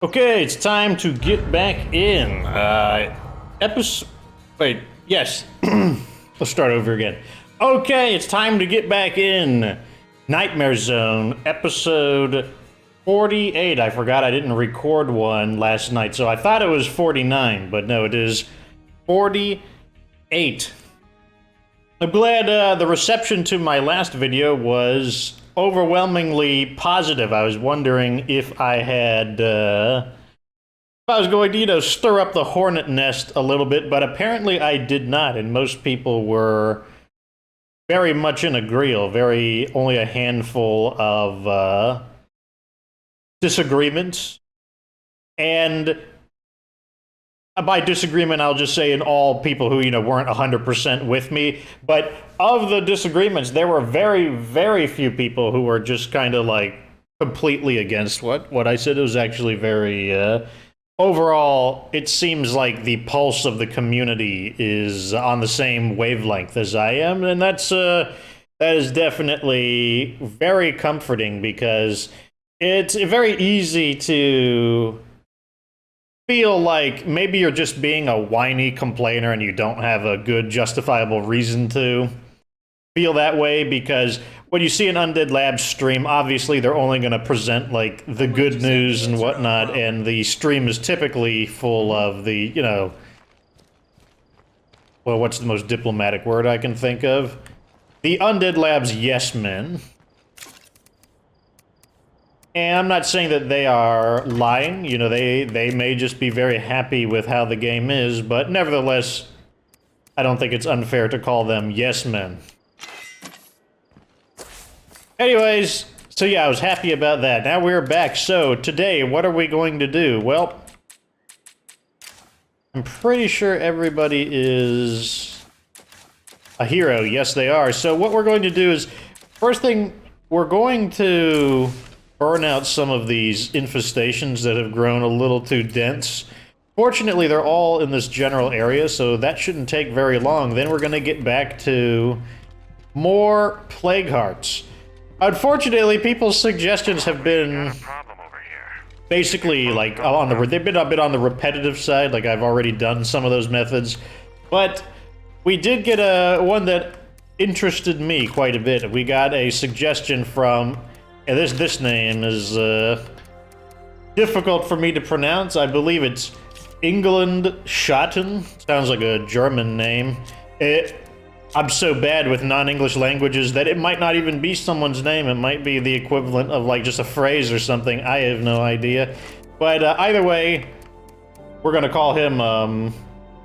Okay, it's time to get back in. Wait, yes. Let's start over again. Okay, it's time to get back in. Nightmare Zone, episode 48. I forgot I didn't record one last night, so I thought it was 49, but no, it is 48. I'm glad the reception to my last video was overwhelmingly positive. I was wondering if I had, if I was going to, stir up the hornet nest a little bit, but apparently I did not, and most people were very much in agreement. Only a handful of disagreements, and by disagreement, I'll just say in all people who, weren't 100% with me. But of the disagreements, there were very, very few people who were just kind of like completely against what I said. It was actually very, overall, it seems like the pulse of the community is on the same wavelength as I am. And that is definitely very comforting because it's very easy to feel like maybe you're just being a whiny complainer and you don't have a good justifiable reason to feel that way, because when you see an Undead Labs stream, obviously they're only going to present like the good news and whatnot, and the stream is typically full of the, well, what's the most diplomatic word I can think of? The Undead Labs yes men. And I'm not saying that they are lying, they may just be very happy with how the game is, but nevertheless, I don't think it's unfair to call them yes men. Anyways, so yeah, I was happy about that. Now we're back. So today, what are we going to do? Well, I'm pretty sure everybody is a hero. Yes, they are. So what we're going to do is, first thing, we're going to burn out some of these infestations that have grown a little too dense. Fortunately, they're all in this general area, so that shouldn't take very long. Then we're going to get back to more plague hearts. Unfortunately, people's suggestions have been basically like they've been a bit on the repetitive side. Like I've already done some of those methods, but we did get one that interested me quite a bit. We got a suggestion from. And this name is difficult for me to pronounce. I believe it's England Schotten. Sounds like a German name. I'm so bad with non-English languages that it might not even be someone's name. It might be the equivalent of like just a phrase or something. I have no idea. But either way, we're going to call him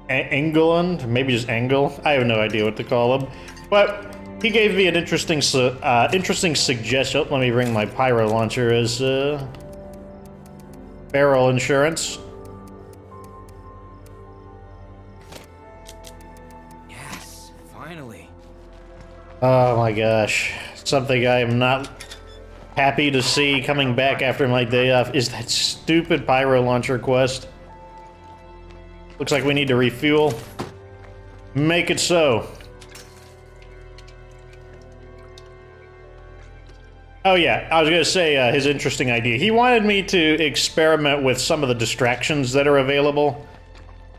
England. Maybe just Engel. I have no idea what to call him. But he gave me an interesting suggestion. Let me bring my pyro launcher as barrel insurance. Yes, finally. Oh my gosh. Something I am not happy to see coming back after my day off is that stupid pyro launcher quest. Looks like we need to refuel. Make it so. Oh yeah, I was going to say his interesting idea. He wanted me to experiment with some of the distractions that are available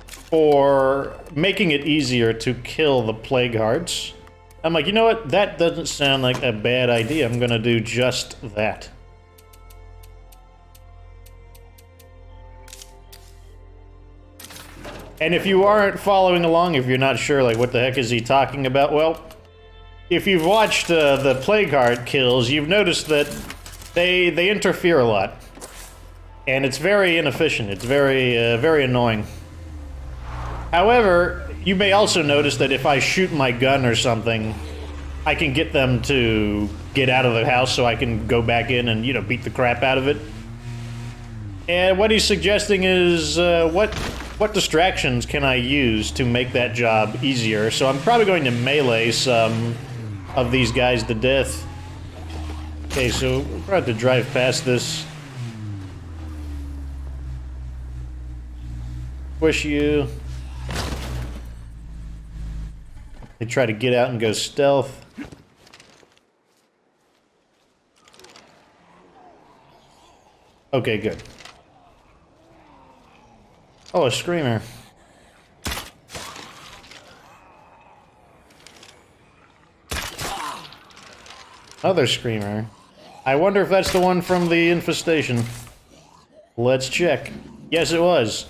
for making it easier to kill the plague hearts. I'm like, you know what? That doesn't sound like a bad idea. I'm going to do just that. And if you aren't following along, if you're not sure, like, what the heck is he talking about? Well, if you've watched the plague heart kills, you've noticed that they interfere a lot, and it's very inefficient. It's very annoying. However, you may also notice that if I shoot my gun or something, I can get them to get out of the house, so I can go back in and beat the crap out of it. And what he's suggesting is what distractions can I use to make that job easier? So I'm probably going to melee some of these guys to death. Okay, so we're about to drive past this. Push you. They try to get out and go stealth. Okay, good. Oh, a screamer. Another screamer. I wonder if that's the one from the infestation. Let's check. Yes, it was.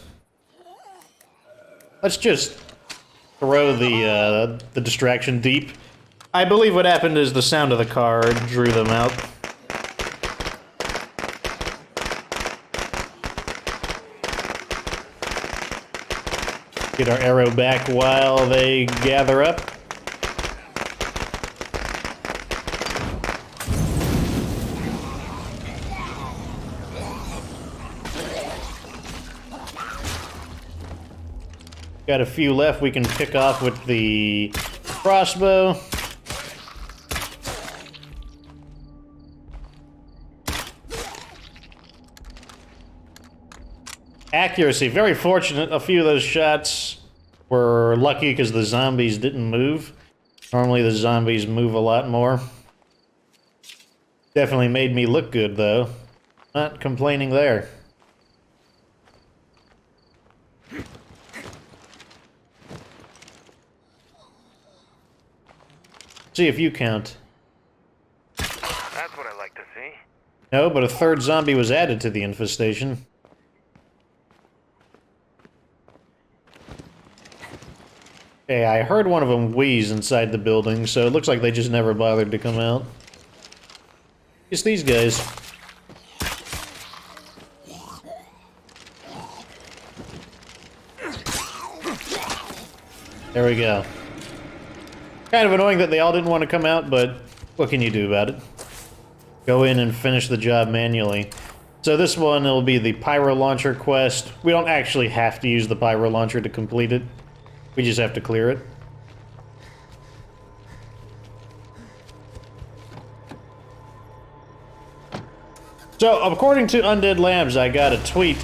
Let's just throw the distraction deep. I believe what happened is the sound of the car drew them out. Get our arrow back while they gather up. Got a few left we can pick off with the crossbow. Accuracy, very fortunate. A few of those shots were lucky because the zombies didn't move. Normally the zombies move a lot more. Definitely made me look good though. Not complaining there. See if you count. That's what I like to see. No, but a third zombie was added to the infestation. Okay, I heard one of them wheeze inside the building, so it looks like they just never bothered to come out. It's these guys. There we go. Kind of annoying that they all didn't want to come out, but what can you do about it? Go in and finish the job manually. So this one will be the pyro launcher quest. We don't actually have to use the pyro launcher to complete it. We just have to clear it. So, according to Undead Labs, I got a tweet.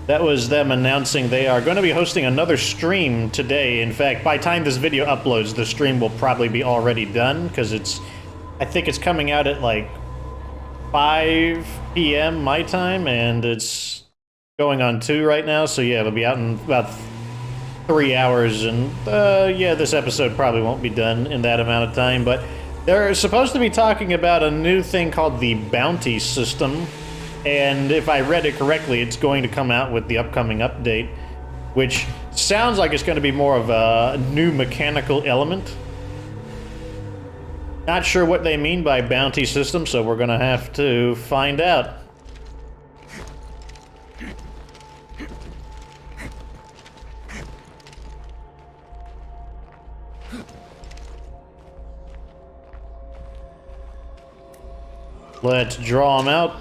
That was them announcing they are going to be hosting another stream today. In fact, by the time this video uploads, the stream will probably be already done, because I think it's coming out at like 5 p.m. my time, and it's going on 2 right now, so yeah, it'll be out in about 3 hours, and yeah, this episode probably won't be done in that amount of time, but they're supposed to be talking about a new thing called the bounty system. And if I read it correctly, it's going to come out with the upcoming update, which sounds like it's going to be more of a new mechanical element. Not sure what they mean by bounty system, so we're going to have to find out. Let's draw them out.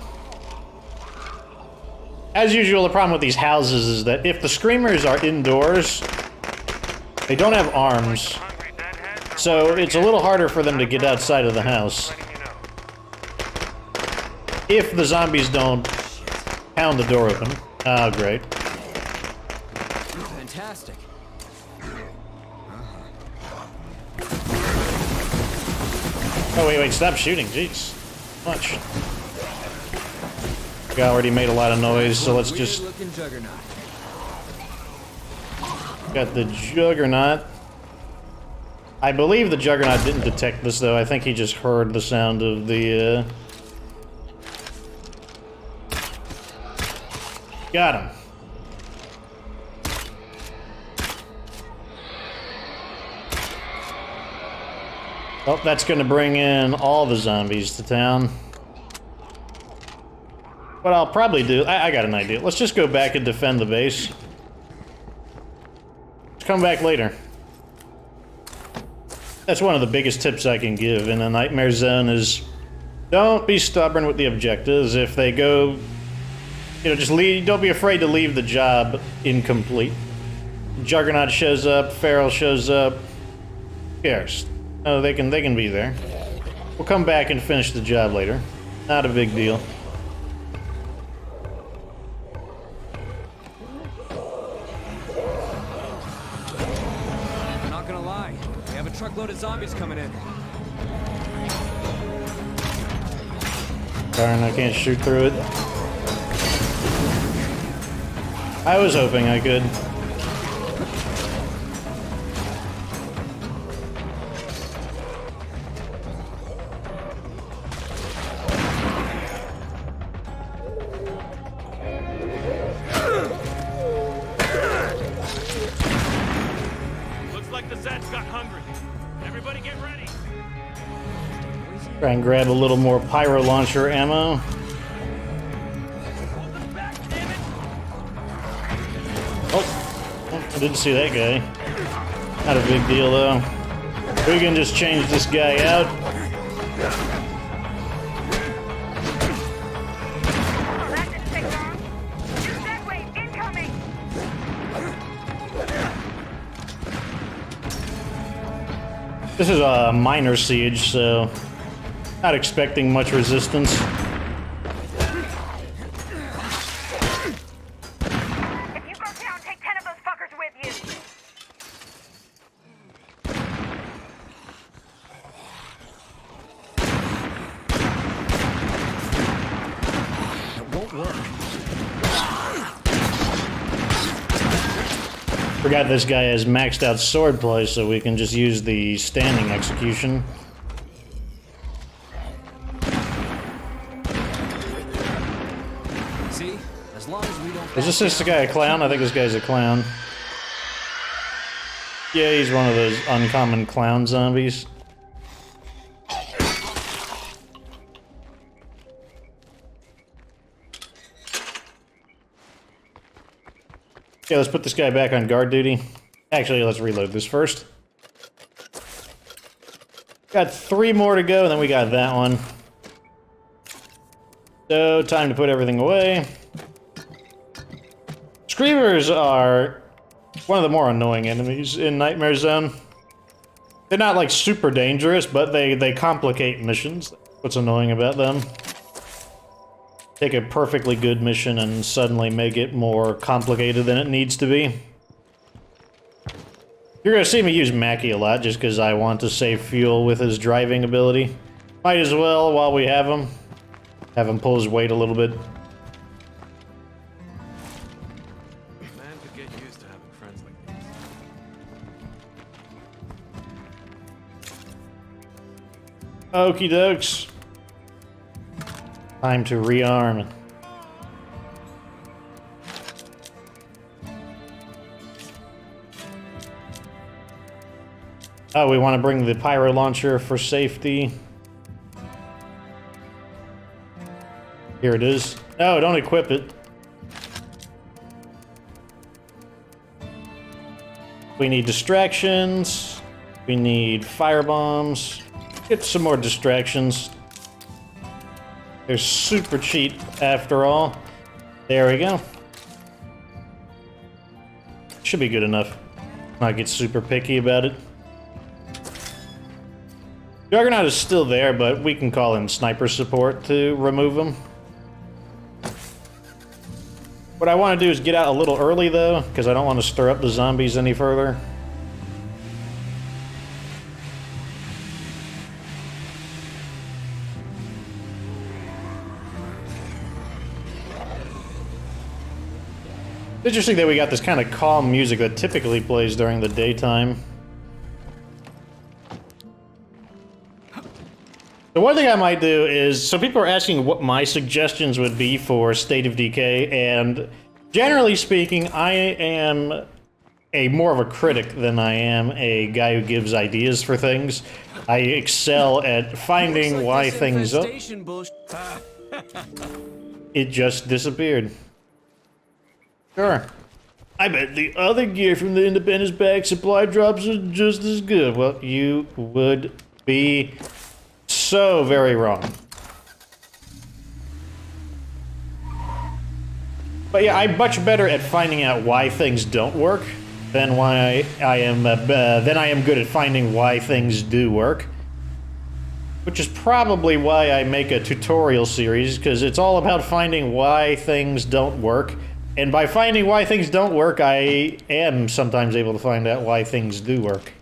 As usual, the problem with these houses is that if the screamers are indoors, they don't have arms, so it's a little harder for them to get outside of the house. If the zombies don't pound the door open. Oh, great. Fantastic. Oh, wait, stop shooting, jeez. Much. We already made a lot of noise, so let's just... Got the Juggernaut. I believe the Juggernaut didn't detect this, though. I think he just heard the sound of the, Got him. Oh, that's gonna bring in all the zombies to town. What I'll probably do... I got an idea. Let's just go back and defend the base. Let's come back later. That's one of the biggest tips I can give in a nightmare zone is... don't be stubborn with the objectives. If they go... you know, just leave... don't be afraid to leave the job incomplete. Juggernaut shows up, Feral shows up. Who cares? Oh, they can be there. We'll come back and finish the job later. Not a big deal. I'm not gonna lie. We have a truckload of zombies coming in. Darn, I can't shoot through it. I was hoping I could. Looks like the Zeds got hungry. Everybody get ready. Try and grab a little more pyro launcher ammo. Oh, I didn't see that guy. Not a big deal though. We can just change this guy out. That didn't take long. Use that wave incoming. This is a minor siege, so not expecting much resistance. If you go down, take 10 of those fuckers with you. It won't work. Forgot this guy has maxed out swordplay, so we can just use the standing execution. See? As long as we don't... Is this guy a clown? I think this guy's a clown. Yeah, he's one of those uncommon clown zombies. Yeah, let's put this guy back on guard duty. Actually, let's reload this first. Got 3 more to go, and then we got that one. So, time to put everything away. Screamers are one of the more annoying enemies in Nightmare Zone. They're not, like, super dangerous, but they complicate missions. That's what's annoying about them. Take a perfectly good mission and suddenly make it more complicated than it needs to be. You're gonna see me use Mackie a lot just because I want to save fuel with his driving ability. Might as well while we have him. Have him pull his weight a little bit. Man could get used to having friends like these. Okie dokes. Time to rearm. Oh, we want to bring the pyro launcher for safety. Here it is. No, don't equip it. We need distractions. We need firebombs. Get some more distractions. They're super cheap after all. There we go. Should be good enough. Not get super picky about it. Juggernaut is still there, but we can call in sniper support to remove him. What I want to do is get out a little early, though, because I don't want to stir up the zombies any further. It's interesting that we got this kind of calm music that typically plays during the daytime. The one thing I might do is, so people are asking what my suggestions would be for State of Decay, and generally speaking, I am more of a critic than I am a guy who gives ideas for things. I excel at finding why things up. It just disappeared. Sure. I bet the other gear from the Independence bag supply drops are just as good. Well, you would be so very wrong. But yeah, I'm much better at finding out why things don't work than why I am good at finding why things do work. Which is probably why I make a tutorial series, because it's all about finding why things don't work. And by finding why things don't work, I am sometimes able to find out why things do work.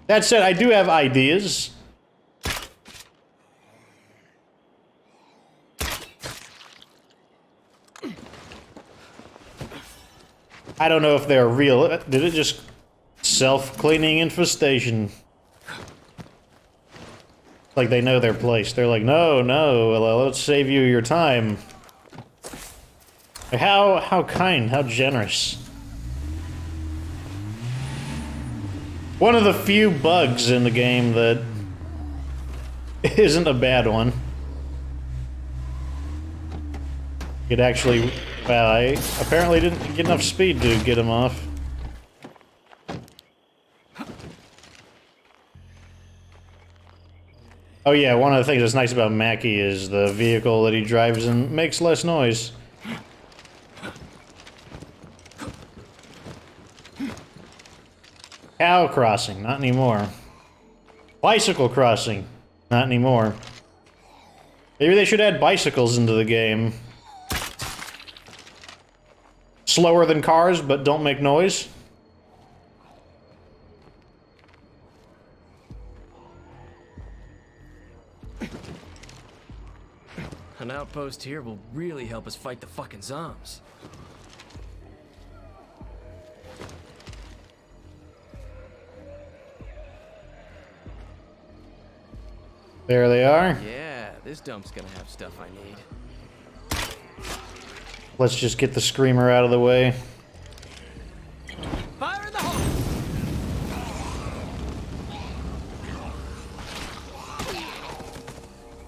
That said, I do have ideas. I don't know if they're real. Did it just self-cleaning infestation? Like they know their place. They're like, no, no, let's save you your time. How kind, how generous. One of the few bugs in the game that isn't a bad one. It actually, wow, I apparently didn't get enough speed to get him off. Oh yeah, one of the things that's nice about Mackie is the vehicle that he drives in makes less noise. Cow crossing, not anymore. Bicycle crossing, not anymore. Maybe they should add bicycles into the game. Slower than cars, but don't make noise. An outpost here will really help us fight the fucking zombies. There they are. Yeah, this dump's gonna have stuff I need. Let's just get the screamer out of the way. Fire in the hole!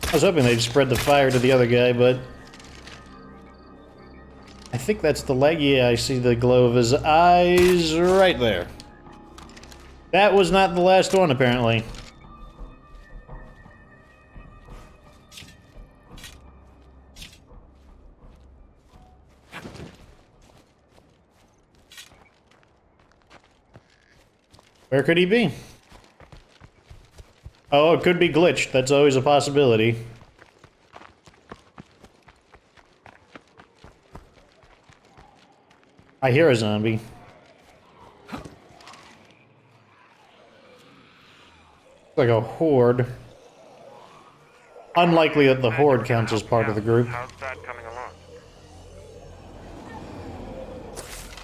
I was hoping they'd spread the fire to the other guy, but I think that's the leg. Yeah, I see the glow of his eyes right there. That was not the last one, apparently. Where could he be? Oh, it could be glitched. That's always a possibility. I hear a zombie. Like a horde. Unlikely that the horde counts as part of the group. How's that coming along?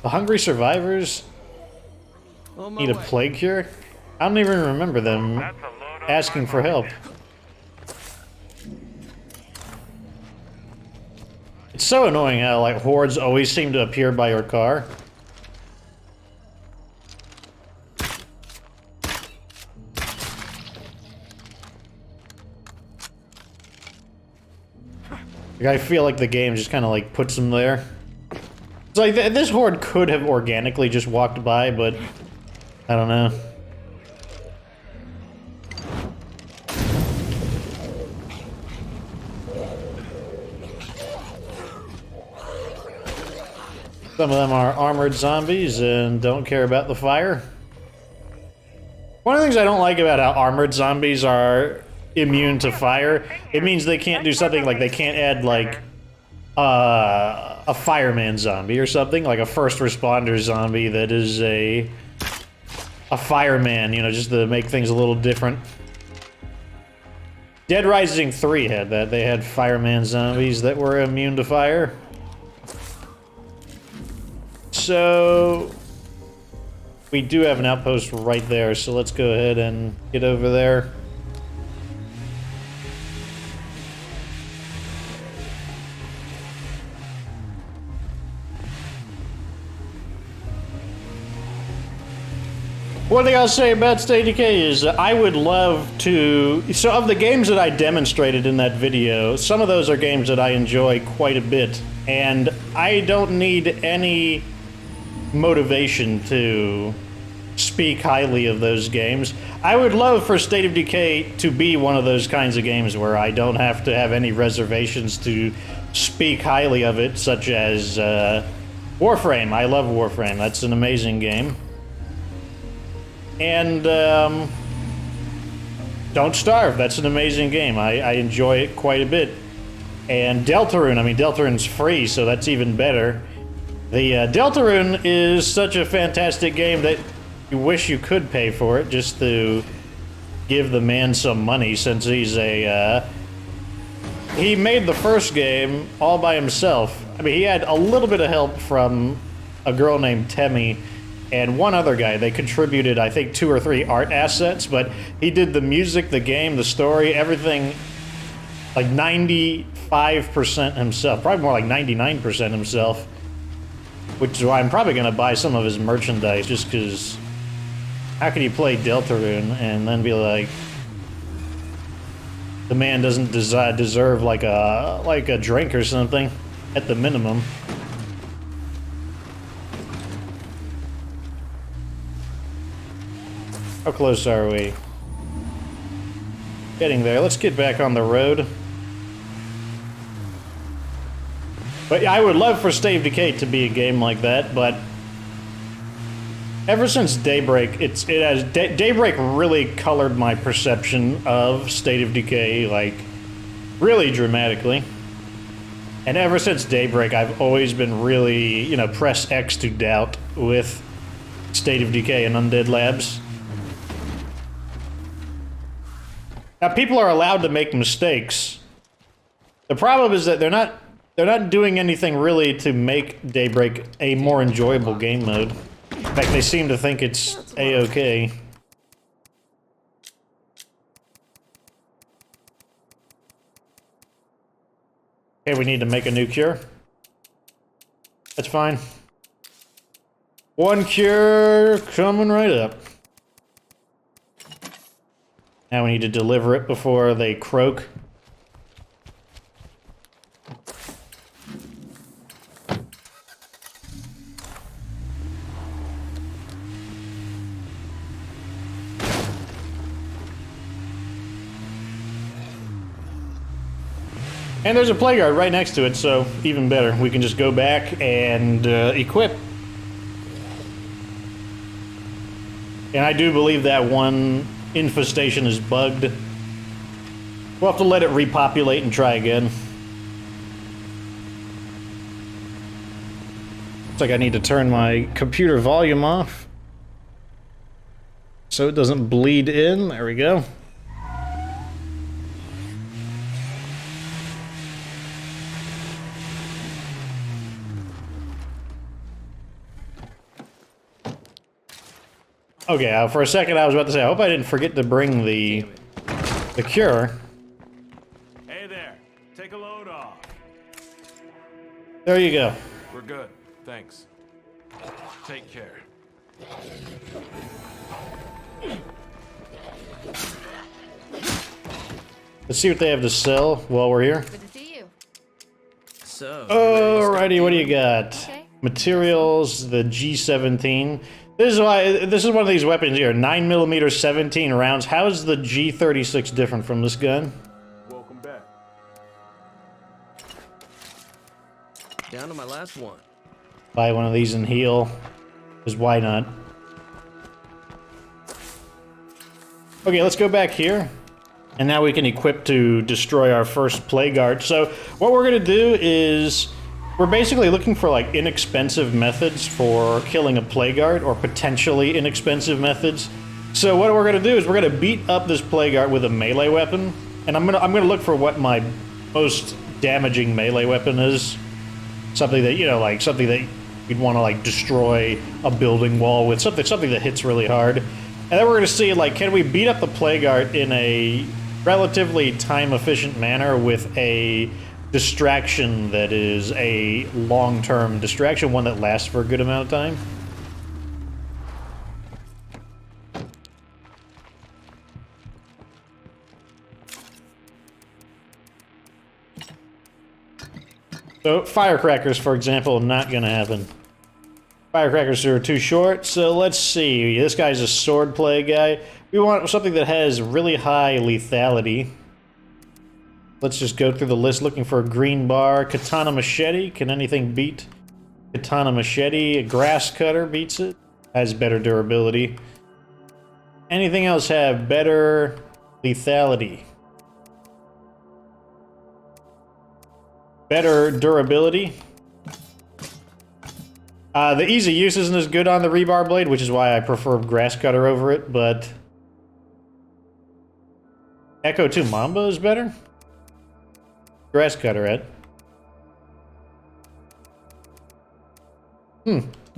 The hungry survivors On my need a way. plague cure? I don't even remember them That's a load of asking for help. It's so annoying how, like, hordes always seem to appear by your car. Like, I feel like the game just kind of, like, puts them there. It's like, this horde could have organically just walked by, but I don't know. Some of them are armored zombies and don't care about the fire. One of the things I don't like about how armored zombies are immune to fire, it means they can't do something like they can't add like a fireman zombie or something, like a first responder zombie that is a fireman, you know, just to make things a little different. Dead Rising 3 had that. They had fireman zombies that were immune to fire. So we do have an outpost right there, so let's go ahead and get over there. One thing I'll say about State Decay is I would love to... So of the games that I demonstrated in that video, some of those are games that I enjoy quite a bit. And I don't need any motivation to speak highly of those games. I would love for State of Decay to be one of those kinds of games where I don't have to have any reservations to speak highly of it, such as Warframe. I love Warframe. That's an amazing game. And Don't Starve, that's an amazing game. I enjoy it quite a bit. And Deltarune, I mean, Deltarune's free, so that's even better. The Deltarune is such a fantastic game that you wish you could pay for it just to give the man some money, since he's a... he made the first game all by himself. I mean, he had a little bit of help from a girl named Temmie, and one other guy. They contributed, I think, 2 or 3 art assets, but he did the music, the game, the story, everything, like 95% himself. Probably more like 99% himself. Which is why I'm probably going to buy some of his merchandise, just because how can you play Deltarune and then be like, the man doesn't deserve like a drink or something, at the minimum. How close are we? Getting there. Let's get back on the road. But I would love for State of Decay to be a game like that, but ever since Daybreak, Daybreak really colored my perception of State of Decay, like, really dramatically. And ever since Daybreak, I've always been really, you know, press X to doubt with State of Decay and Undead Labs. Now, people are allowed to make mistakes. The problem is that they're not doing anything really to make Daybreak a more enjoyable game mode. In fact, they seem to think it's A-okay. Okay, we need to make a new cure. That's fine. One cure coming right up. Now we need to deliver it before they croak. And there's a plague guard right next to it, so even better. We can just go back and equip. And I do believe that one infestation is bugged. We'll have to let it repopulate and try again. Looks like I need to turn my computer volume off so it doesn't bleed in. There we go. Okay, for a second I was about to say, I hope I didn't forget to bring the cure. Hey there. Take a load off. There you go. We're good. Thanks. Take care. Let's see what they have to sell while we're here. Good to see you. So. Alrighty, what do you got? Okay. Materials, the G17. This is one of these weapons here, 9mm 17 rounds. How is the G36 different from this gun? Welcome back. Down to my last one. Buy one of these and heal, because why not? Okay, let's go back here. And now we can equip to destroy our first plague guard. So what we're gonna do is we're basically looking for like inexpensive methods for killing a plague guard, or potentially inexpensive methods. So what we're gonna do is we're gonna beat up this plague guard with a melee weapon, and I'm gonna look for what my most damaging melee weapon is. Something that, you know, like something that you'd want to like destroy a building wall with, something that hits really hard. And then we're gonna see, like, can we beat up the plague guard in a relatively time-efficient manner with a distraction that is a long-term distraction, one that lasts for a good amount of time. So firecrackers, for example, not gonna happen. Firecrackers are too short, so let's see. This guy's a sword play guy. We want something that has really high lethality. Let's just go through the list looking for a green bar. Katana machete, can anything beat katana machete? A grass cutter beats it, has better durability. Anything else have better lethality? Better durability? The easy use isn't as good on the rebar blade, which is why I prefer grass cutter over it, but Echo 2 Mamba is better? Grass cutter, Ed.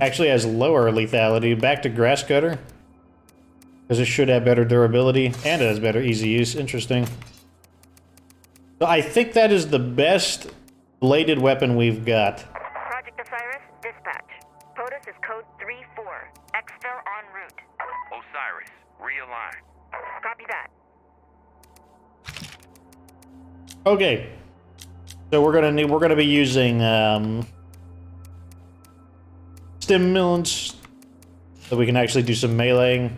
Actually has lower lethality. Back to grass cutter. Because it should have better durability, and it has better easy use. Interesting. So I think that is the best bladed weapon we've got. Project Osiris, dispatch. POTUS is code 3-4. Exfil en route. Osiris, realign. Copy that. Okay. So we're gonna be using stimulants so we can actually do some meleeing.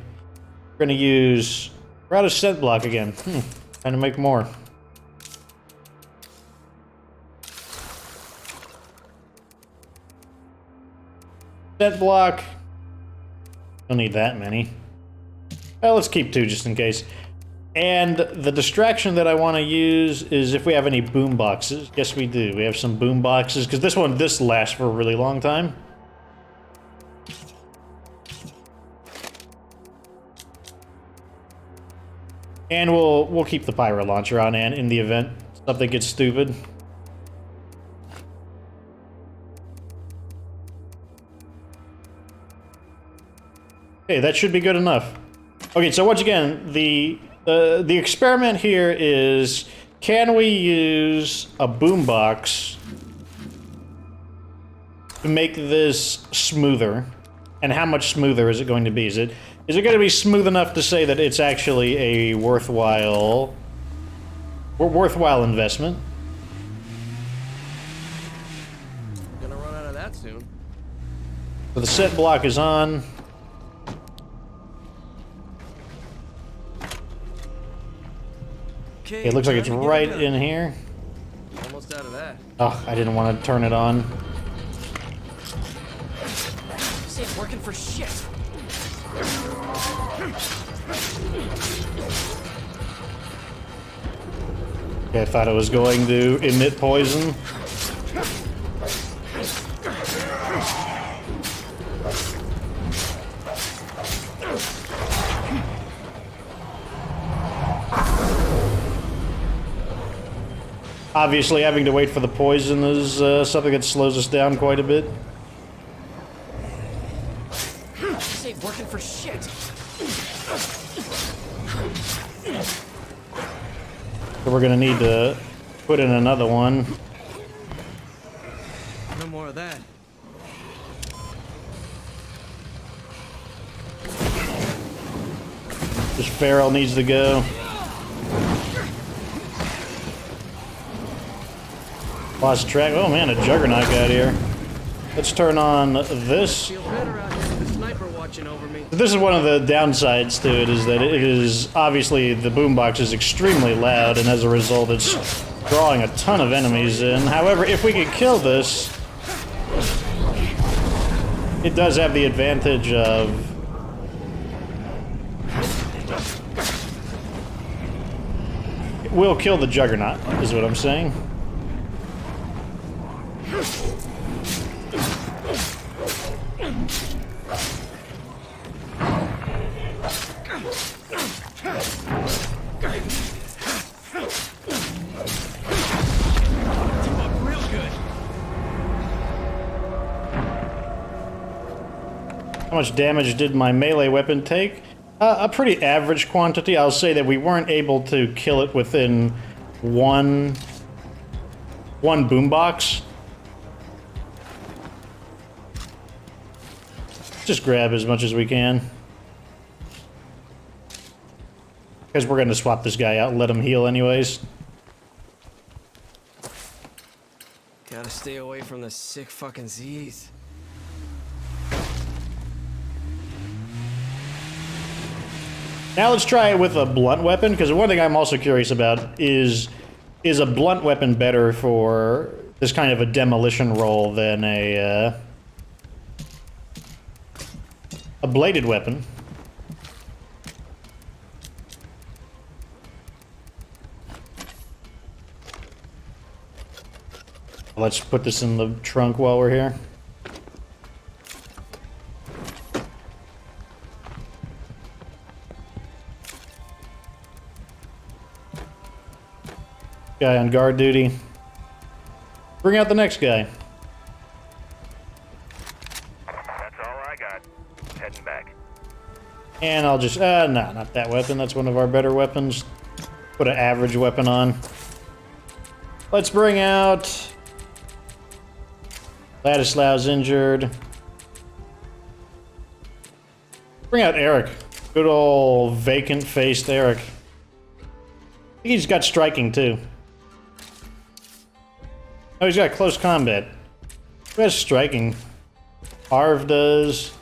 We're gonna use... We're out of scent block again. Trying to make more. Scent block. Don't need that many. Well, let's keep 2 just in case. And the distraction that I want to use is if we have any boom boxes. Yes, we do. We have some boom boxes because this lasts for a really long time. And we'll keep the pyro launcher on hand in the event something gets stupid. Okay, that should be good enough. Okay, so once again, the experiment here is, can we use a boombox to make this smoother? And how much smoother is it going to be? Is it going to be smooth enough to say that it's actually a worthwhile investment? Gonna run out of that soon. So the set block is on. Okay, It looks like it's time to get right done. in here. Almost out of that. Oh, I didn't want to turn it on. This ain't working for shit. Okay, I thought it was going to emit poison. Obviously, having to wait for the poison is something that slows us down quite a bit. This ain't working for shit. So we're gonna need to put in another one. No more of that. This feral needs to go. Lost track. Oh man, a juggernaut got here. Let's turn on this. Feel better out here with the sniper watching over me. This is one of the downsides to it, is that it is obviously the boombox is extremely loud, and as a result, it's drawing a ton of enemies in. However, if we could kill this, it does have the advantage of it will kill the juggernaut, is what I'm saying. Real good. How much damage did my melee weapon take? A pretty average quantity. I'll say that we weren't able to kill it within one boombox. Just grab as much as we can. Because we're going to swap this guy out and let him heal anyways. Gotta stay away from the sick fucking Z's. Now let's try it with a blunt weapon, because one thing I'm also curious about is a blunt weapon better for this kind of a demolition role than a bladed weapon? Let's put this in the trunk while we're here. Guy on guard duty. Bring out the next guy. And I'll just, no, not that weapon. That's one of our better weapons. Put an average weapon on. Let's bring out... Ladislau's injured. Bring out Eric. Good old vacant-faced Eric. I think he's got striking, too. Oh, he's got close combat. Who has striking? Harv does.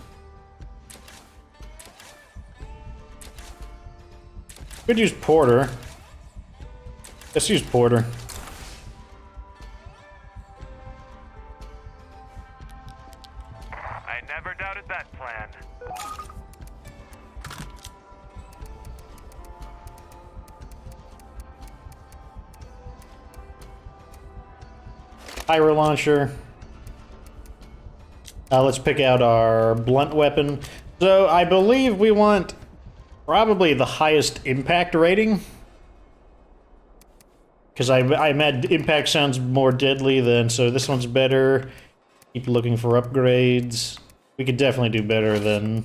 Could use Porter. Let's use Porter. I never doubted that plan. Pyro launcher. Let's pick out our blunt weapon. So I believe we want probably the highest impact rating. Because I imagine impact sounds more deadly than, so this one's better. Keep looking for upgrades. We could definitely do better than...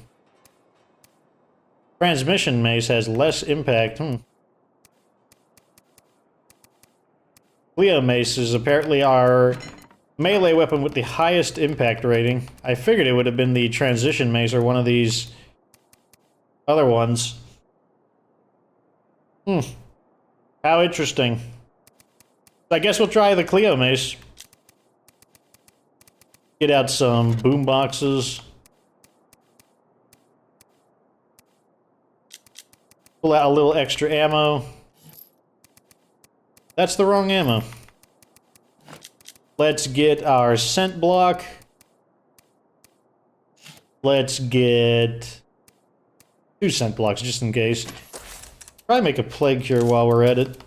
Transmission mace has less impact. Cleo mace is apparently our melee weapon with the highest impact rating. I figured it would have been the transition mace or one of these other ones. How interesting. I guess we'll try the Cleo mace. Get out some boom boxes. Pull out a little extra ammo. That's the wrong ammo. Let's get our scent block. Let's get 2 scent blocks just in case. Probably make a plague cure while we're at it.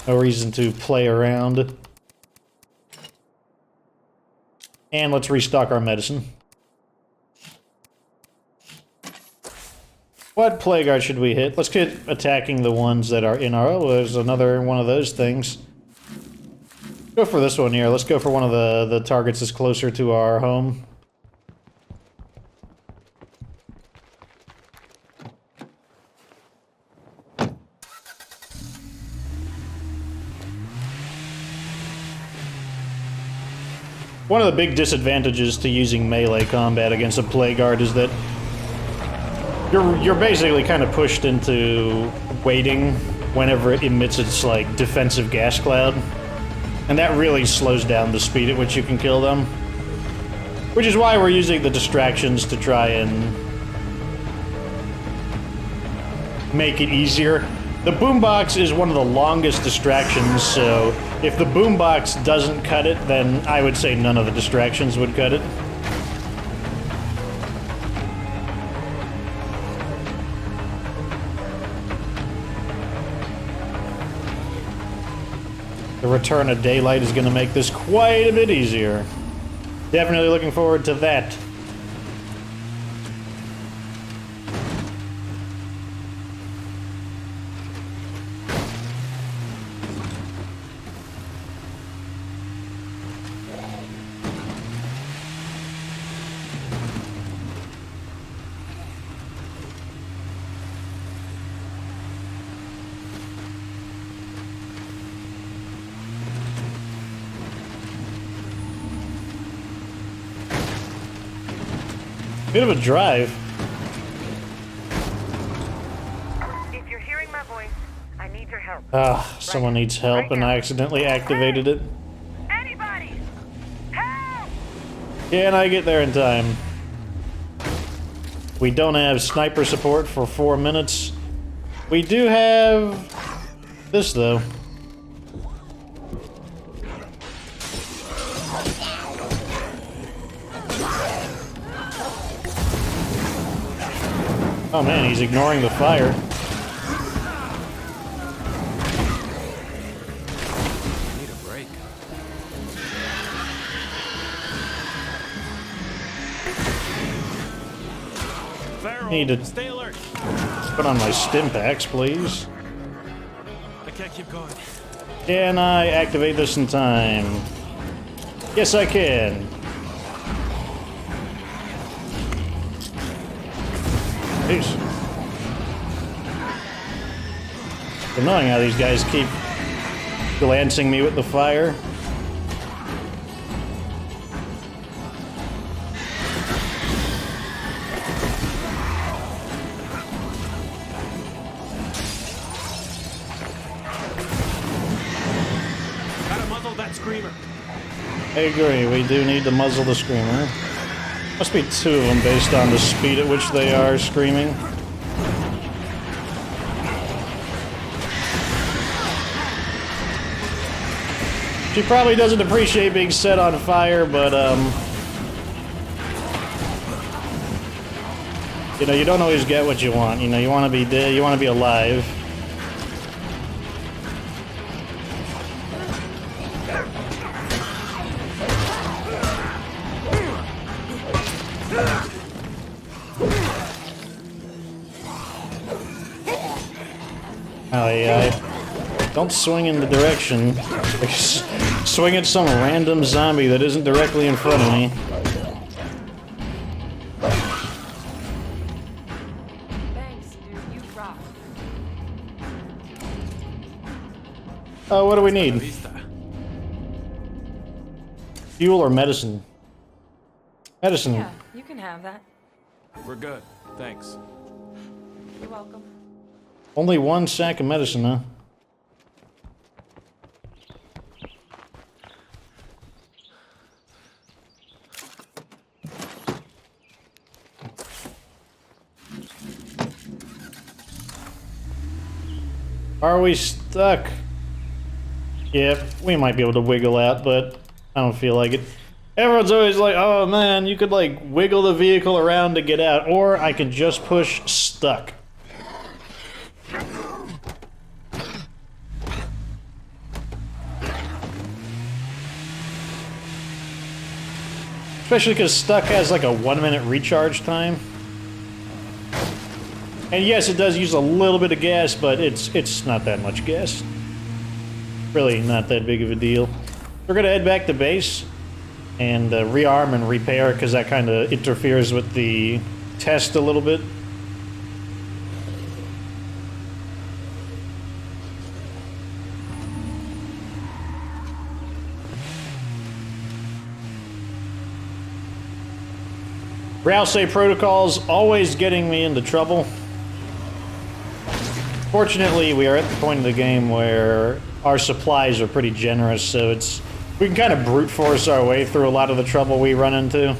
No reason to play around. And let's restock our medicine. What plague guard should we hit? Let's get attacking the ones that are in our... Oh, there's another one of those things. Go for this one here. Let's go for one of the targets that's closer to our home. One of the big disadvantages to using melee combat against a plague guard is that you're basically kind of pushed into waiting whenever it emits its, like, defensive gas cloud. And that really slows down the speed at which you can kill them. Which is why we're using the distractions to try and make it easier. The boombox is one of the longest distractions, so if the boombox doesn't cut it, then I would say none of the distractions would cut it. The return of daylight is going to make this quite a bit easier. Definitely looking forward to that. Bit of a drive. If you're hearing my voice, I need your help. Someone needs help and I accidentally activated it. Anybody! Help! Can I get there in time? We don't have sniper support for 4 minutes. We do have this, though. Oh man, he's ignoring the fire. Need a break. Farrell, Need to stay alert. put on my stim packs, please. I can't keep going. Can I activate this in time? Yes, I can. Peace. It's annoying how these guys keep glancing me with the fire. Gotta muzzle that screamer. I agree, we do need to muzzle the screamer. Must be two of them based on the speed at which they are screaming. She probably doesn't appreciate being set on fire, but you know, you don't always get what you want. You know, you want to be dead, you want to be alive. Don't swing in the direction. Swing at some random zombie that isn't directly in front of me. Thanks, dude. You rock. Oh, what do we need? Fuel or medicine? Medicine. Yeah, you can have that. We're good. Thanks. You're welcome. Only one sack of medicine, huh? Are we stuck? Yeah, we might be able to wiggle out, but I don't feel like it. Everyone's always like, oh man, you could like wiggle the vehicle around to get out, or I can just push stuck. Especially because stuck has like a 1 minute recharge time. And yes, it does use a little bit of gas, but it's not that much gas. Really not that big of a deal. We're gonna head back to base and rearm and repair because that kind of interferes with the test a little bit. Rouse protocols always getting me into trouble. Fortunately, we are at the point of the game where our supplies are pretty generous, so we can kind of brute force our way through a lot of the trouble we run into.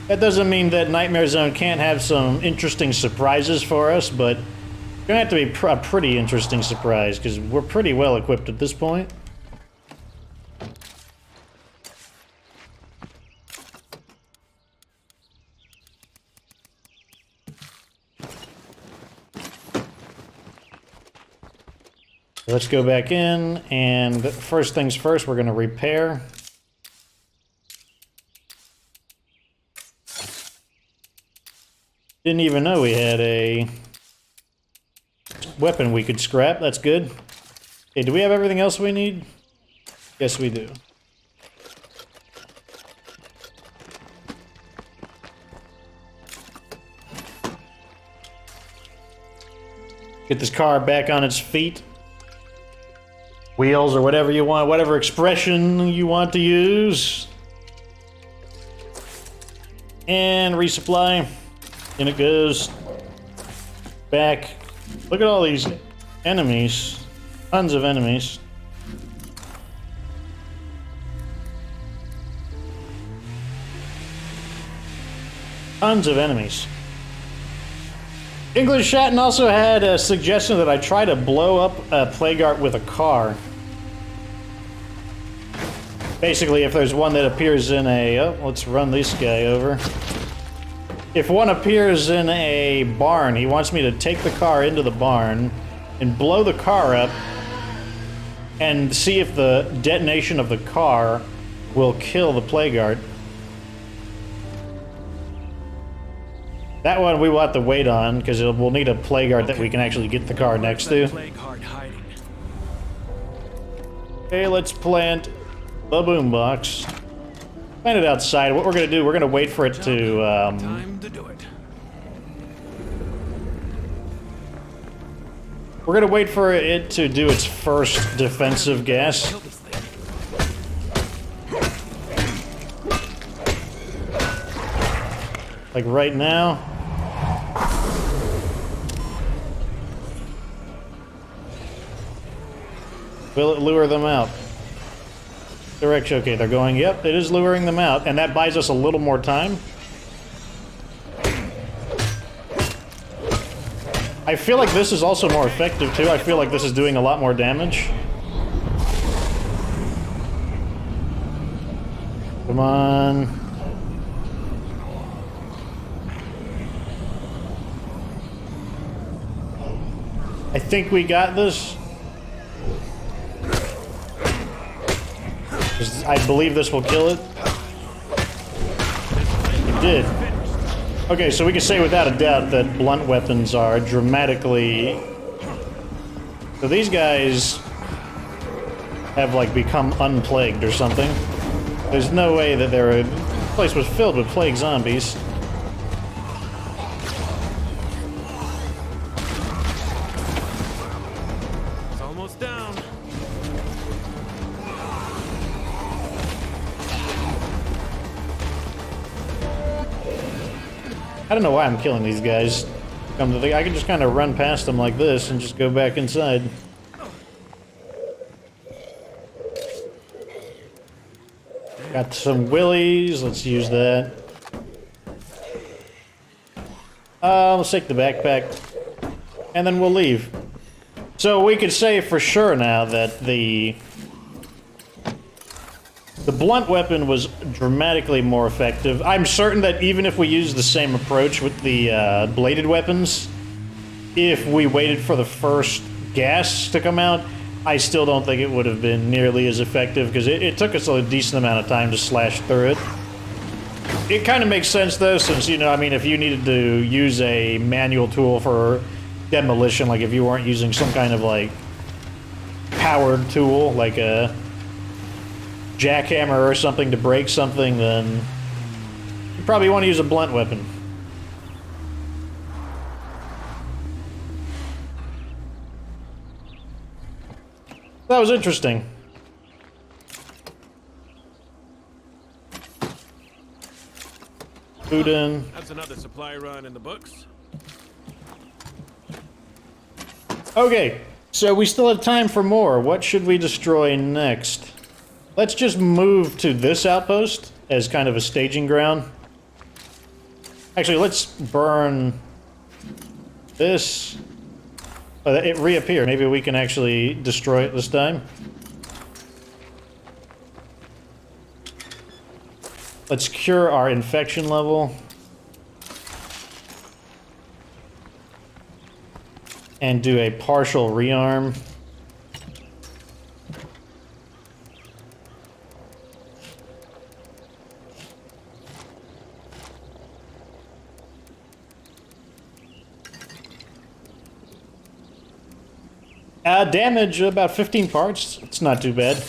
That doesn't mean that Nightmare Zone can't have some interesting surprises for us, but it's gonna have to be a pretty interesting surprise, because we're pretty well equipped at this point. Let's go back in, and first things first, we're going to repair. Didn't even know we had a weapon we could scrap. That's good. Okay, do we have everything else we need? Yes, we do. Get this car back on its feet. Wheels or whatever you want, whatever expression you want to use. And resupply. In it goes. Back. Look at all these enemies. Tons of enemies. Tons of enemies. English Shatton also had a suggestion that I try to blow up a Plague Art with a car. Basically, if there's one that appears in a... Oh, let's run this guy over. If one appears in a barn, he wants me to take the car into the barn and blow the car up and see if the detonation of the car will kill the Plague Art. That one we will have to wait on, because we'll need a Plague Art that we can actually get the car next to. Okay, let's plant the boombox. Find it outside. What we're gonna do, we're gonna wait for it to, Time to do it. we're gonna wait for it to do its first defensive gas. Kill this thing. Like right now. Will it lure them out? Direction, okay, they're going, yep, it is luring them out, and that buys us a little more time. I feel like this is also more effective too. I feel like this is doing a lot more damage. Come on. I think we got this. I believe this will kill it. It did. Okay, so we can say without a doubt that blunt weapons are dramatically... So these guys have, like, become unplagued or something. There's no way that this place was filled with plague zombies. It's almost down. I don't know why I'm killing these guys. Come to think, I can just kind of run past them like this and just go back inside. Got some willies, let's use that. Let's take the backpack, and then we'll leave. So we could say for sure now that the blunt weapon was dramatically more effective. I'm certain that even if we use the same approach with the bladed weapons, if we waited for the first gas to come out, I still don't think it would have been nearly as effective, because it took us a decent amount of time to slash through it. It kind of makes sense, though, since, you know, I mean, if you needed to use a manual tool for demolition, like if you weren't using some kind of, like, powered tool, like a jackhammer or something to break something, then you probably want to use a blunt weapon. That was interesting. Food in. That's another supply run in the books. Okay, so we still have time for more. What should we destroy next? Let's just move to this outpost as kind of a staging ground. Actually, let's burn this. Oh, it reappeared. Maybe we can actually destroy it this time. Let's cure our infection level. And do a partial rearm. Damage about 15 parts. It's not too bad.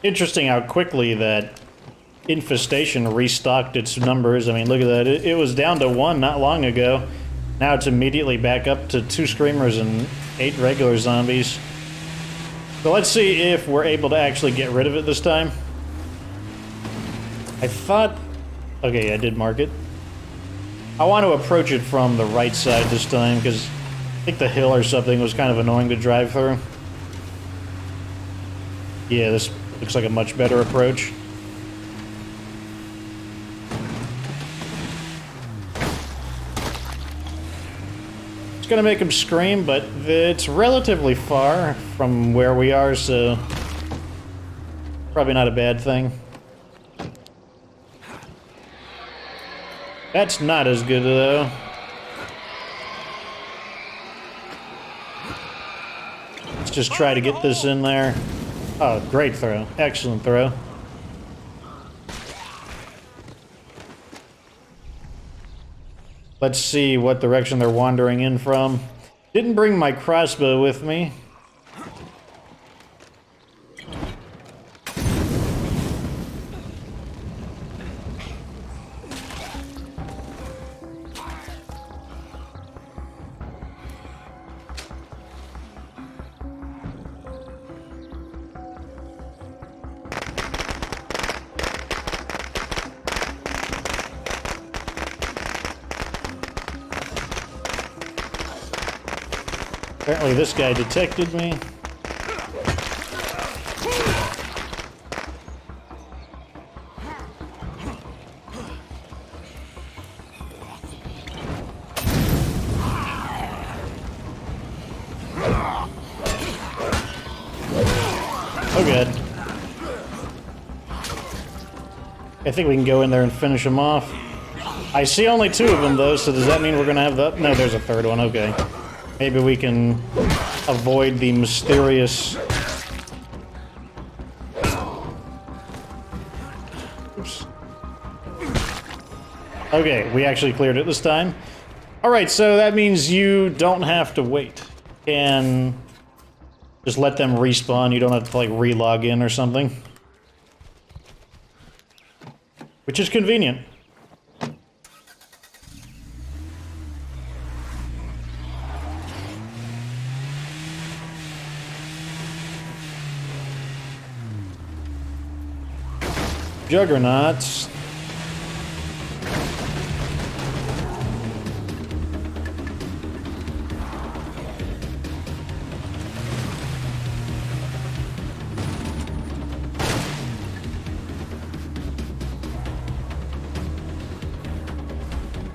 Interesting how quickly that infestation restocked its numbers. I mean, look at that. It was down to 1 not long ago. Now it's immediately back up to 2 screamers and 8 regular zombies. So let's see if we're able to actually get rid of it this time. I thought... Okay, I did mark it. I want to approach it from the right side this time, because I think the hill or something was kind of annoying to drive through. Yeah, this looks like a much better approach. It's gonna make him scream, but it's relatively far from where we are, so probably not a bad thing. That's not as good, though. Let's just try to get this in there. Oh, great throw. Excellent throw. Let's see what direction they're wandering in from. Didn't bring my crossbow with me. Apparently this guy detected me. Oh good. I think we can go in there and finish him off. I see only 2 of them though, so does that mean we're gonna have the... No, there's a 3rd one, okay. Maybe we can avoid the mysterious... Oops. Okay, we actually cleared it this time. Alright, so that means you don't have to wait. You can just let them respawn. You don't have to, like, re-log in or something. Which is convenient. Juggernauts.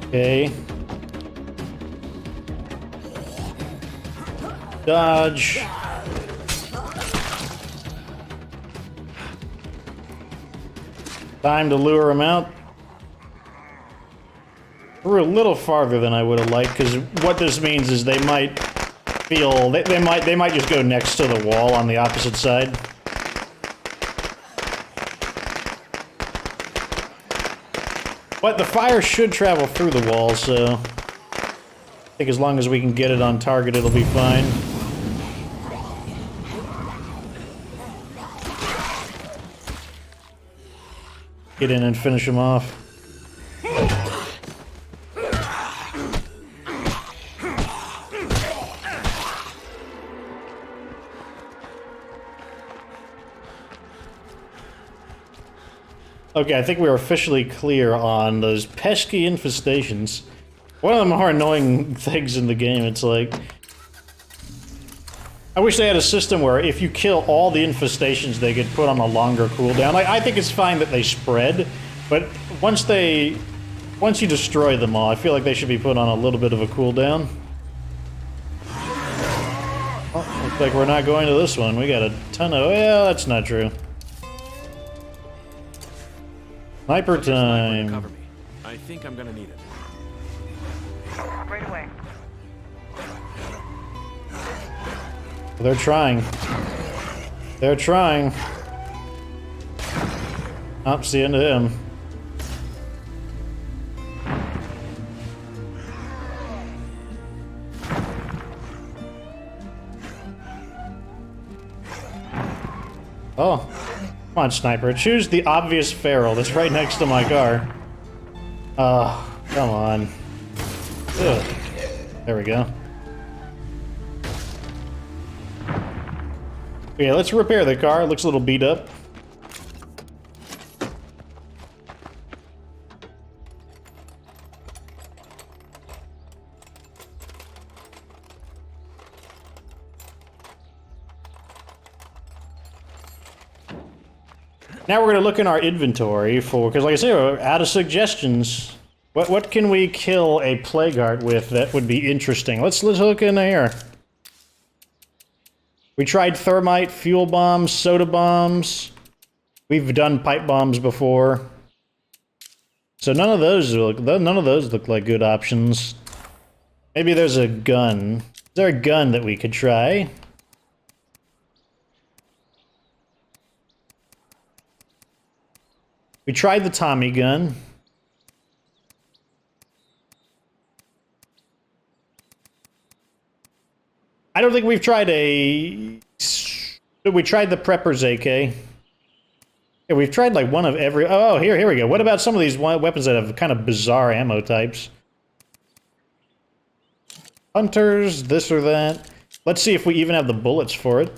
Okay. Dodge. Time to lure him out. We're a little farther than I would have liked, because what this means is they might feel... They might just go next to the wall on the opposite side. But the fire should travel through the wall, so... I think as long as we can get it on target, it'll be fine. Get in and finish him off. Okay, I think we are officially clear on those pesky infestations. One of the more annoying things in the game, it's like... I wish they had a system where if you kill all the infestations, they could put on a longer cooldown. Like, I think it's fine that they spread, but once you destroy them all, I feel like they should be put on a little bit of a cooldown. Oh, looks like we're not going to this one. We got a ton of... Well, that's not true. Sniper time. Cover me. I think I'm gonna need it. Right away. They're trying. They're trying. Oh, it's the end of him. Oh. Come on, sniper. Choose the obvious feral that's right next to my car. Oh, come on. Ugh. There we go. Okay, let's repair the car. It looks a little beat up. Now we're going to look in our inventory for, because like I say, we're out of suggestions. What can we kill a plague heart with that would be interesting? Let's look in here. We tried thermite, fuel bombs, soda bombs. We've done pipe bombs before. So none of those look like good options. Maybe there's a gun. Is there a gun that we could try? We tried the Tommy gun. I don't think we've tried a... We tried the Prepper's AK. Yeah, we've tried like one of every... Oh, here we go. What about some of these weapons that have kind of bizarre ammo types? Hunters, this or that. Let's see if we even have the bullets for it.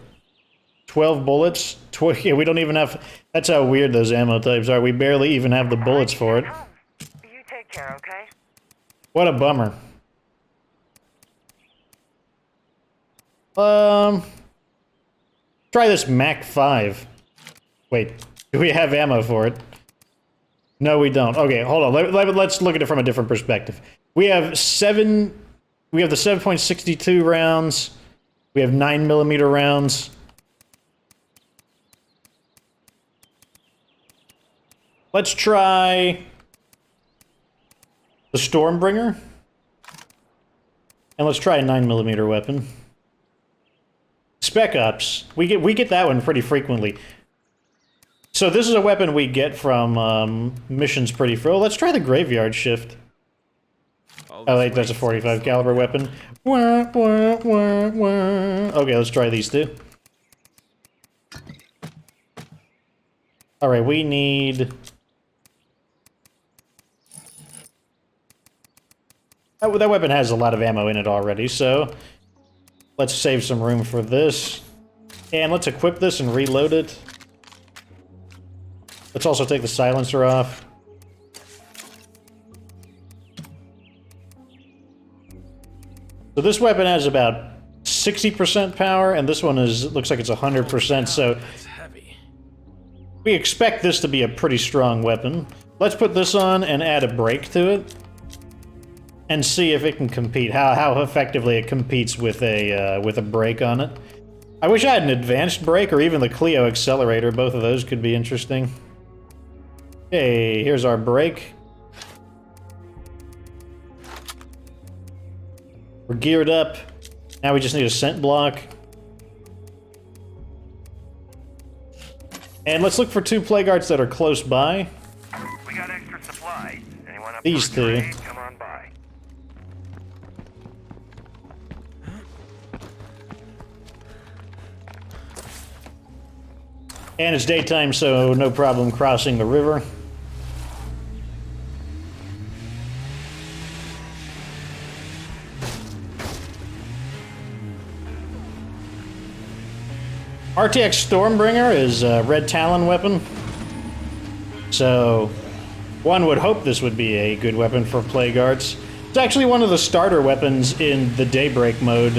12 bullets. Yeah, we don't even have... That's how weird those ammo types are. We barely even have the bullets for it. You take care, okay? What a bummer. Try this Mac 5. Wait, do we have ammo for it? No, we don't. Okay, hold on. Let's look at it from a different perspective. We have the 7.62 rounds. We have 9mm rounds. Let's try the Stormbringer. And let's try a 9mm weapon. Spec Ops. We get that one pretty frequently. So this is a weapon we get from missions pretty full. Let's try the Graveyard Shift. Oh, wait, that's a 45 caliber weapon. Okay, let's try these two. Alright, we need... That weapon has a lot of ammo in it already, so... Let's save some room for this. And let's equip this and reload it. Let's also take the silencer off. So this weapon has about 60% power, and this one looks like it's 100%, so... That's heavy. We expect this to be a pretty strong weapon. Let's put this on and add a brake to it. And see if it can compete, how effectively it competes with a brake on it. I wish I had an advanced brake or even the Clio accelerator. Both of those could be interesting. Okay, here's our brake. We're geared up. Now we just need a scent block. And let's look for 2 plague arts that are close by. We got extra supplies. Anyone up These for a two. trade? Come on by. And it's daytime, so no problem crossing the river. RTX Stormbringer is a Red Talon weapon. So, one would hope this would be a good weapon for Plague Arts. It's actually one of the starter weapons in the Daybreak mode.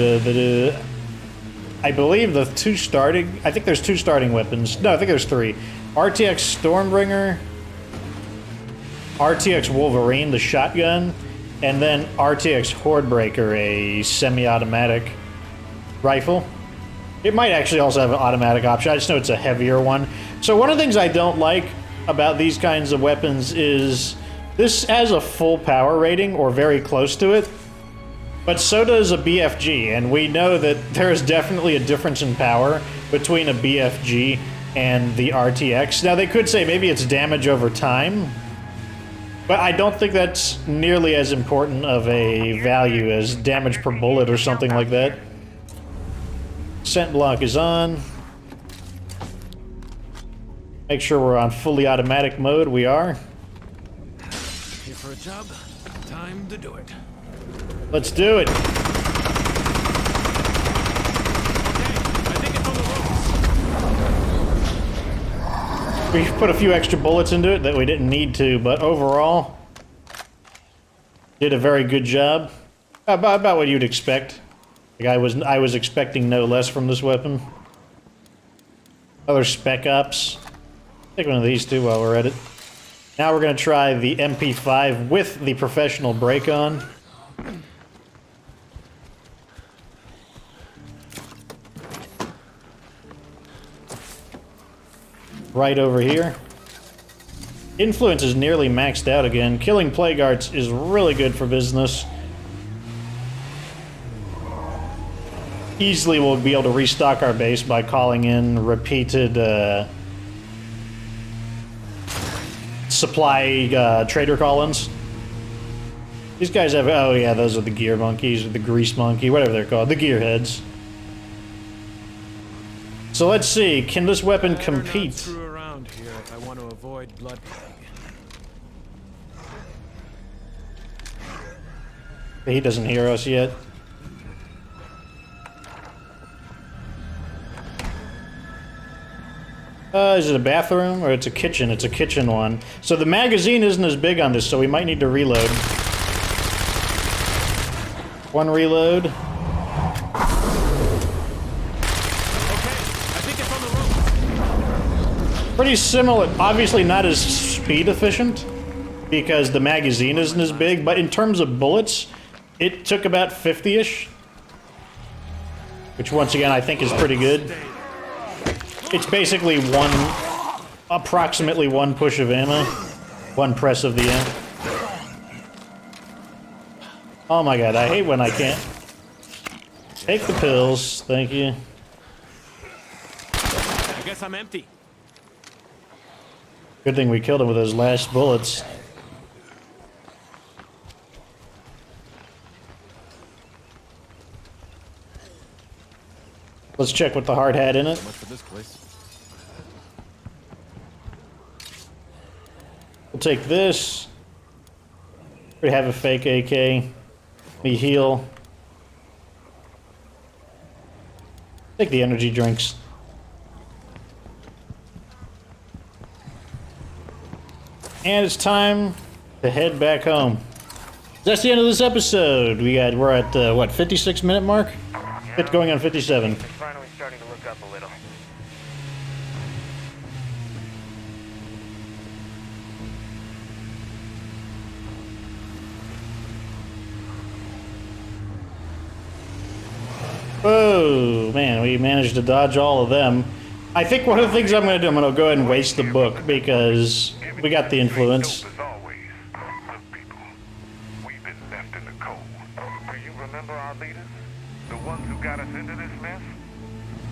I believe I think there's 2 starting weapons. No, I think there's 3. RTX Stormbringer, RTX Wolverine, the shotgun, and then RTX Hordebreaker, a semi-automatic rifle. It might actually also have an automatic option. I just know it's a heavier one. So one of the things I don't like about these kinds of weapons is this has a full power rating, or very close to it, but so does a BFG, and we know that there is definitely a difference in power between a BFG and the RTX. Now, they could say maybe it's damage over time, but I don't think that's nearly as important of a value as damage per bullet or something like that. Scent block is on. Make sure we're on fully automatic mode. We are. Here for a job? Time to do it. Let's do it. Okay, I think it's on the ropes. We put a few extra bullets into it that we didn't need to, but overall, did a very good job. About what you'd expect. Like I was expecting no less from this weapon. Other Spec Ops. Take one of these two while we're at it. Now we're going to try the MP5 with the professional brake on. Right over here. Influence is nearly maxed out again. Killing Plague Arts is really good for business. Easily we'll be able to restock our base by calling in repeated supply trader call-ins. These guys have, oh yeah, those are the gear monkeys, or the grease monkey, whatever they're called, the gearheads. So let's see, can this weapon Better not compete? screw around here if I want to avoid blood plague. He doesn't hear us yet. Is it a bathroom or it's a kitchen? It's a kitchen one. So the magazine isn't as big on this, so we might need to reload. One reload. Okay, I think it's on the road. Pretty similar. Obviously not as speed efficient because the magazine isn't as big, but in terms of bullets, it took about 50-ish. Which once again I think is pretty good. It's basically approximately one push of ammo. One press of the ammo. Oh my god, I hate when I can't. Take the pills, thank you. I guess I'm empty. Good thing we killed him with those last bullets. Let's check what the heart had in it. Much for this place. We'll take this. We have a fake AK. Me heal. Take the energy drinks. And it's time to head back home. That's the end of this episode. We're at what, 56-minute mark? It's going on 57. It's finally starting to look up a little. Oh, man, we managed to dodge all of them. I think one of the things I'm going to do, I'm going to go ahead and waste the book because we got the influence. As always, look, people, we've been left in the cold. Do you remember our leaders? The ones who got us into this mess?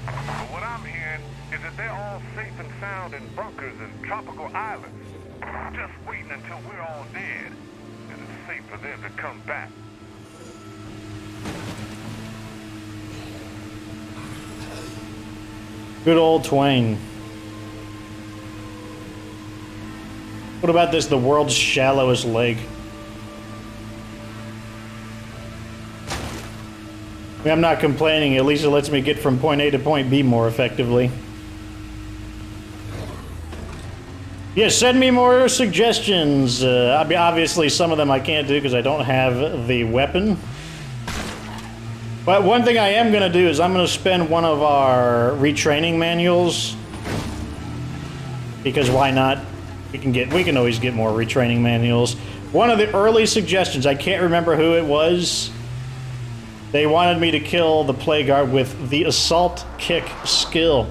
But what I'm hearing is that they're all safe and sound in bunkers and tropical islands. Just waiting until we're all dead. And it's safe for them to come back. Good old Twain. What about this, the world's shallowest lake? I mean, I'm not complaining, at least it lets me get from point A to point B more effectively. Yeah, send me more suggestions. Obviously, some of them I can't do because I don't have the weapon. But one thing I am going to do is I'm going to spend one of our retraining manuals. Because why not? We can always get more retraining manuals. One of the early suggestions, I can't remember who it was. They wanted me to kill the plague guard with the assault kick skill.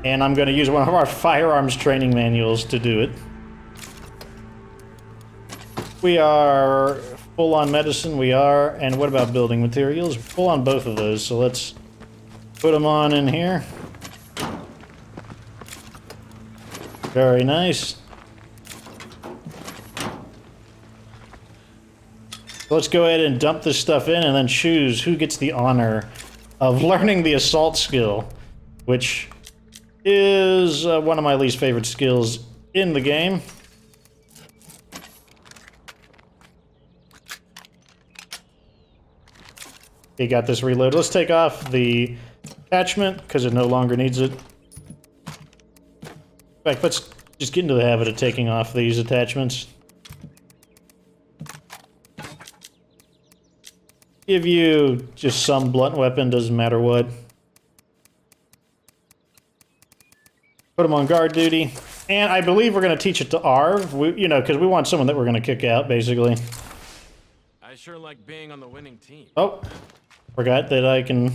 And I'm going to use one of our firearms training manuals to do it. We are full on medicine, we are. And what about building materials? Full on both of those, so let's put them on in here. Very nice. Let's go ahead and dump this stuff in and then choose who gets the honor of learning the assault skill, which is one of my least favorite skills in the game. You got this reload. Let's take off the attachment because it no longer needs it. In fact, let's just get into the habit of taking off these attachments. Give you just some blunt weapon, doesn't matter what. Put them on guard duty. And I believe we're going to teach it to Arv, because we want someone that we're going to kick out, basically. I sure like being on the winning team. Oh, forgot that I can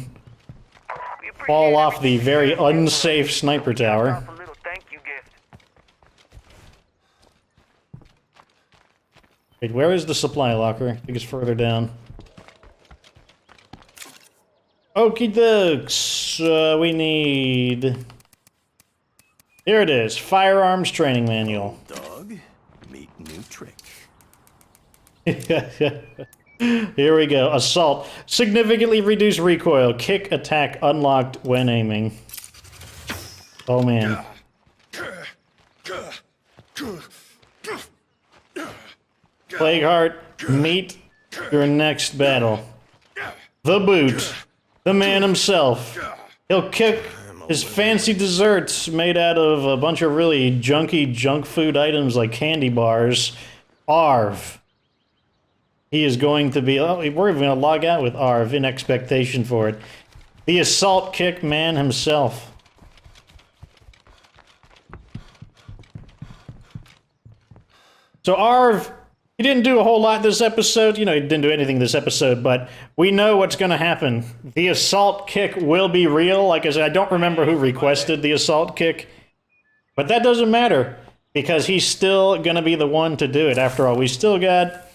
fall off the very unsafe sniper tower. A little thank you gift. Wait, where is the supply locker? I think it's further down. Okie dokes. We need... Here it is. Firearms Training Manual. Dog, meet new trick. Here we go. Assault. Significantly reduce recoil. Kick attack unlocked when aiming. Oh man. Plagueheart, meet your next battle. The Boot, the man himself. He'll kick his fancy desserts made out of a bunch of really junky junk food items like candy bars. Arv. He is going to be... Oh, we're even going to log out with Arv in expectation for it. The assault kick man himself. So Arv, he didn't do a whole lot this episode. You know, he didn't do anything this episode, but we know what's going to happen. The assault kick will be real. Like I said, I don't remember who requested the assault kick, but that doesn't matter because he's still going to be the one to do it. After all, we still got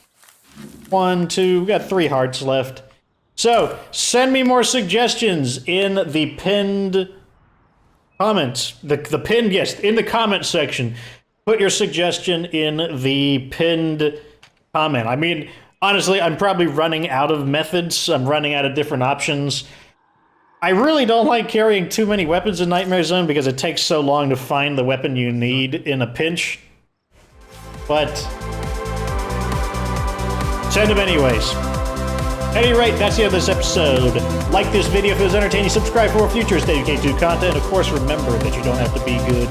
we got 3 hearts left. So, send me more suggestions in the pinned comments. The pinned, yes, in the comment section. Put your suggestion in the pinned comment. I mean, honestly, I'm probably running out of methods. I'm running out of different options. I really don't like carrying too many weapons in Nightmare Zone because it takes so long to find the weapon you need in a pinch. But send them anyways. At any rate, that's the end of this episode. Like this video if it was entertaining. Subscribe for more future Decay 2 content. Of course, remember that you don't have to be good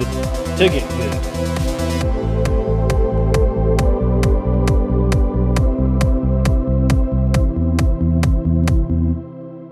to get good.